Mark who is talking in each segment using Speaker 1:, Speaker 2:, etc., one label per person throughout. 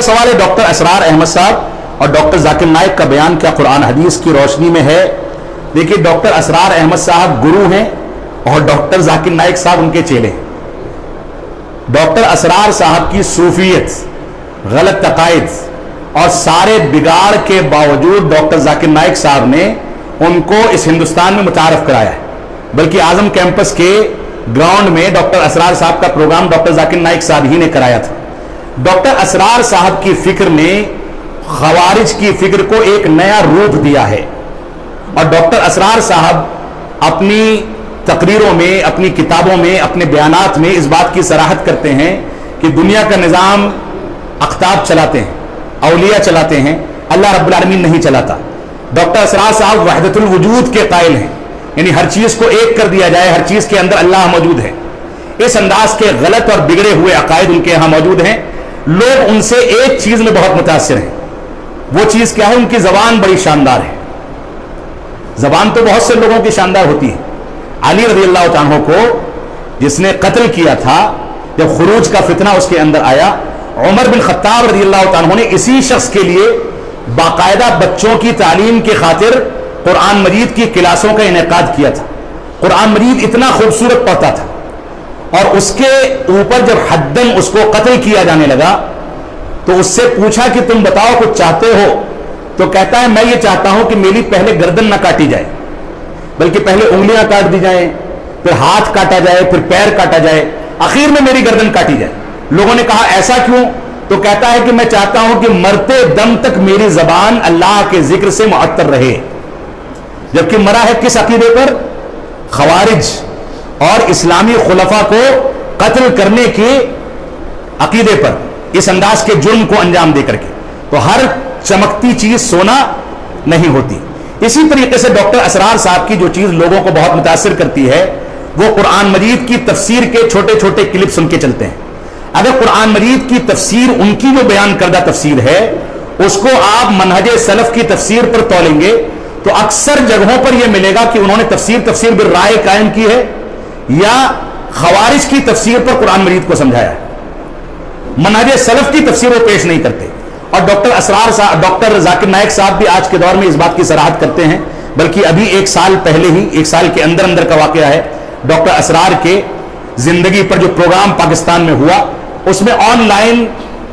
Speaker 1: सवाल है डॉक्टर असरार अहमद साहब और डॉक्टर जाकिर नाइक का बयान क्या कुरान हदीस की रोशनी में है। देखिए, डॉक्टर असरार अहमद साहब गुरु हैं और डॉक्टर जाकिर नाइक साहब उनके चेले हैं। डॉक्टर असरार साहब की सूफियत, गलत अकायद और सारे बिगाड़ के बावजूद डॉक्टर जाकिर नाइक साहब ने उनको इस हिंदुस्तान में मुतारफ कराया है। बल्कि आजम कैंपस के ग्राउंड में डॉक्टर असरार साहब का प्रोग्राम डॉक्टर जाकिर नाइक साहब ही ने कराया था। डॉक्टर असरार साहब की फिक्र ने खवारिज की फिक्र को एक नया रूप दिया है और डॉक्टर असरार साहब अपनी तकरीरों में, अपनी किताबों में, अपने बयानात में इस बात की सराहत करते हैं कि दुनिया का निज़ाम अख्ताब चलाते हैं, औलिया चलाते हैं, अल्लाह रब्बुल आलमीन नहीं चलाता। डॉक्टर असरार साहब वहदतुल वजूद के कायल हैं, यानी हर चीज को एक कर दिया जाए, हर चीज के अंदर अल्लाह मौजूद है। इस अंदाज के गलत और बिगड़े हुए अकायद उनके यहां मौजूद हैं। लोग उनसे एक चीज में बहुत मुतासिर हैं, वो चीज क्या है? उनकी जबान बड़ी शानदार है। जबान तो बहुत से लोगों की शानदार होती है। अली रज़ी अल्लाह तआला को जिसने कत्ल किया था, जब खुरूज का फितना उसके अंदर आया, उमर बिन खत्ताब रज़ी अल्लाह तआला ने इसी शख्स के लिए बाकायदा बच्चों की तालीम की खातिर कुरान मजीद की क्लासों का इनेकाद किया था। कुरान मजीद इतना खूबसूरत पढ़ता था और उसके ऊपर जब हद्दन उसको कत्ल किया जाने लगा तो उससे पूछा कि तुम बताओ कुछ चाहते हो? तो कहता है मैं ये चाहता हूं कि मेरी पहले गर्दन ना काटी जाए, बल्कि पहले उंगलियां काट दी जाए, फिर हाथ काटा जाए, फिर पैर काटा जाए, आखिर में मेरी गर्दन काटी जाए। लोगों ने कहा ऐसा क्यों? तो कहता है कि मैं चाहता हूं कि मरते दम तक मेरी जबान अल्लाह के जिक्र से मुअत्तर रहे। जबकि मरा है किस अकीदे पर? खवारिज और इस्लामी खुलफा को कत्ल करने के अकीदे पर, इस अंदाज के जुर्म को अंजाम दे करके। तो हर चमकती चीज सोना नहीं होती। इसी तरीके से डॉक्टर असरार साहब की जो चीज लोगों को बहुत मुतासिर करती है वो कुरान मजीद की तफसीर के छोटे छोटे क्लिप सुन के चलते हैं। अगर कुरान मजीद की तफसीर, उनकी जो बयान करदा तफसीर है, उसको आप मनहजे सलफ की तफसीर पर तोलेंगे तो अक्सर जगहों पर यह मिलेगा कि उन्होंने तफसीर बिल राय कायम की है या खवारिज की तफसीर पर कुरान मजीद को समझाया है। मनहजे सलफ की तफसीर वो पेश नहीं करते। और डॉक्टर असरार साहब, डॉक्टर जाकिर नाइक साहब भी आज के दौर में इस बात की सराहत करते हैं। बल्कि अभी एक साल पहले ही, एक साल के अंदर अंदर का वाकया है, डॉक्टर असरार के जिंदगी पर जो प्रोग्राम पाकिस्तान में हुआ उसमें ऑनलाइन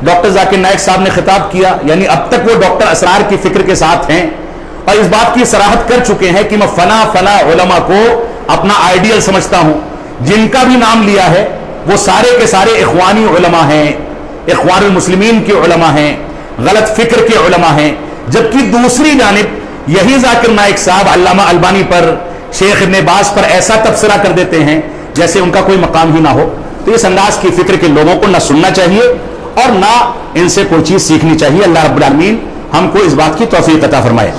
Speaker 1: डॉक्टर जाकिर नाइक साहब ने खिताब किया। यानी अब तक वो डॉक्टर असरार की फिक्र के साथ हैं और इस बात की सराहत कर चुके हैं कि मैं फला फला उलमा को अपना आइडियल समझता हूं। जिनका भी नाम लिया है वो सारे के सारे इख्वानी उलमा हैं, इख्वानुल मुस्लिमीन के उलमा हैं, गलत फिक्र के उलमा हैं। जबकि दूसरी जानिब यही जाकिर नाइक साहब अल्लामा अलबानी पर, शेख इब्न बाज पर ऐसा तबसरा कर देते हैं जैसे उनका कोई मकाम ही ना हो। तो इस अंदाज की फिक्र के लोगों को ना सुनना चाहिए और ना इनसे कोई चीज सीखनी चाहिए। अल्लाह रब्बुल आलमीन हमको इस बात की तौफीक अता फरमाए।